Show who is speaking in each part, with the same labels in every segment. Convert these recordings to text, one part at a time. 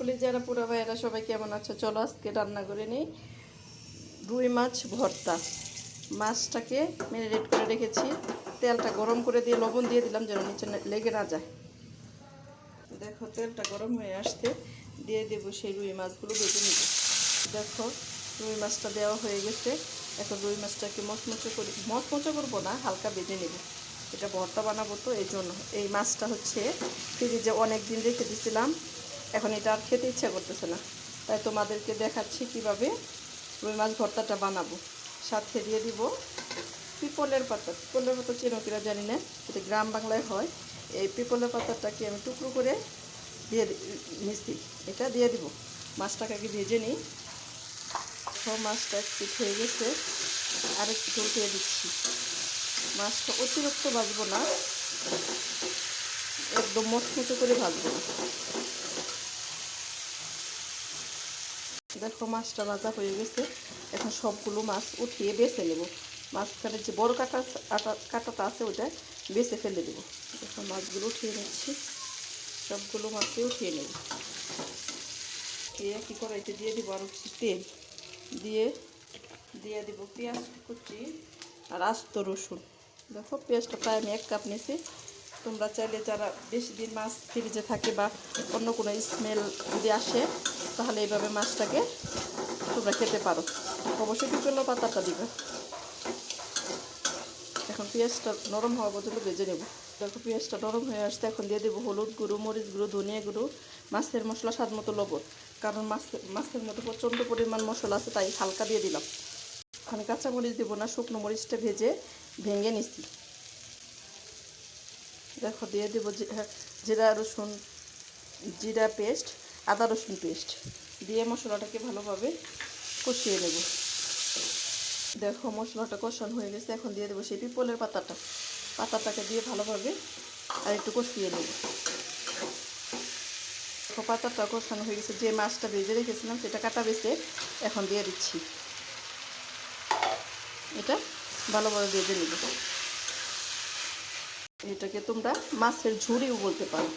Speaker 1: কলিজারা পুরা ভাইয়েরা সবাই কেমন আছো? চলো আজকে রান্না করে নিই রুই মাছ ভর্তা। মাছটাকে ম্যারিনেট করে রেখেছি, তেলটা গরম করে দিয়ে লবণ দিয়ে দিলাম যেন নিচে লেগে না যায়। দেখো তেলটা গরম হয়ে আসতে দিয়ে দেবো সেই রুই মাছগুলো ভেজে নেব। দেখো রুই মাছটা দেওয়া হয়ে গেছে। এখন রুই মাছটাকে মচমচে করবো না, হালকা ভেজে নেব। এটা ভর্তা বানাবো তো এই জন্য। এই মাছটা হচ্ছে ফ্রিজে অনেক দিন রেখে দিয়েছিলাম, এখন এটা আর খেতে ইচ্ছা করতেছে না, তাই তোমাদেরকে দেখাচ্ছি কিভাবে রুই মাছ ভর্তাটা বানাবো। সাথে দিয়ে দিব পিপলের পাতা। পিপলের পাতা চেনো কিনা জানি না, এটা গ্রাম বাংলায় হয়। এই পিপলের পাতাটাকে আমি টুকরো করে দিয়ে মিশি, এটা দিয়ে দিব। মাছটাকে আগে ভেজে নিই। সব মাছটা একটু হয়ে গেছে, আর একটু উল্টিয়ে দিচ্ছি। মাছটা অতিরিক্ত ভাজবো না, একদম মচমচে করে ভাজবো না। দেখো মাছটা ভাজা হয়ে গেছে। এখন সবগুলো মাছ উঠিয়ে বেছে নেব। মাঝখানে যে বড় কাঁটাটা আছে ওটা বেছে ফেলে দেবো। এখন মাছগুলো উঠিয়ে নিচ্ছি, সবগুলো মাছকে উঠিয়ে নেব। কী কড়াইতে দিয়ে দিব আর হচ্ছে তেল দিয়ে দিব পেঁয়াজ কুচি আর আস্ত রসুন। দেখো পেঁয়াজটা প্রায় আমি 1 কাপ নিয়েছি। তোমরা চাইলে যারা বেশি দিন মাছ ফ্রিজে থাকে বা অন্য কোনো স্মেল যদি আসে, তাহলে এইভাবে মাছটাকে তোমরা খেতে পারো। অবশ্যই পিপলের পাতাটা দিবে। এখন পেঁয়াজটা নরম হওয়া পর্যন্ত ভেজে নেব। দেখো পেঁয়াজটা নরম হয়ে আসতে এখন দিয়ে দেবো হলুদ গুঁড়ো, মরিচ গুঁড়ো, ধনিয়া গুঁড়ো, মাছের মশলা, স্বাদ মতো লবণ। কারণ মাছের মধ্যে প্রচণ্ড পরিমাণ মশলা আছে, তাই হালকা দিয়ে দিলাম। আমি কাঁচা মরিচ দেবো না, শুকনো মরিচটা ভেঙে নিচ্ছি। দেখো দিয়ে দেবো জিরা পেস্ট, আদা রসুন পেস্ট দিয়ে মশলাটাকে ভালোভাবে কষিয়ে নেব। দেখো মশলাটা কষানো হয়ে গেছে। এখন দিয়ে দেবো সেই পিপলের পাতাটাকে দিয়ে ভালোভাবে আর একটু কষিয়ে নেব। দেখো পাতাটা কষানো হয়ে গেছে। যে মাছটা ভেজে রেখেছিলাম সেটা কাটা বেছে এখন দিয়ে দিচ্ছি। এটা ভালোভাবে ভেজে নেব। এটাকে তোমরা মাছের ঝুড়িও বলতে পারো।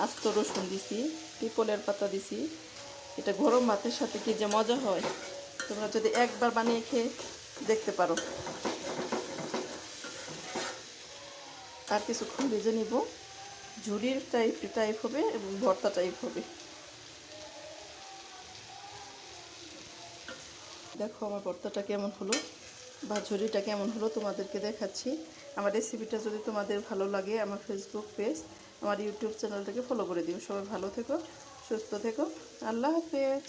Speaker 1: আস্ত রসুন দিছি, পিপলের পাতা দিছি। এটা গরম ভাতের সাথে কি যে মজা হয়, তোমরা যদি একবার বানিয়ে খেয়ে দেখতে পারো। আর কিছুক্ষণ ভেজে নিব। ঝুড়ির টাইপ হবে এবং ভর্তা টাইপ হবে। দেখো আমার ভর্তাটা কেমন হলো বা ঝুড়িটা কেমন হলো তোমাদেরকে দেখাচ্ছি। আমার রেসিপিটা যদি তোমাদের ভালো লাগে, আমার ফেসবুক পেজ, আমার ইউটিউব চ্যানেলটাকে ফলো করে দিও। সবাই ভালো থেকো, সুস্থ থেকো। আল্লাহ হাফেজ।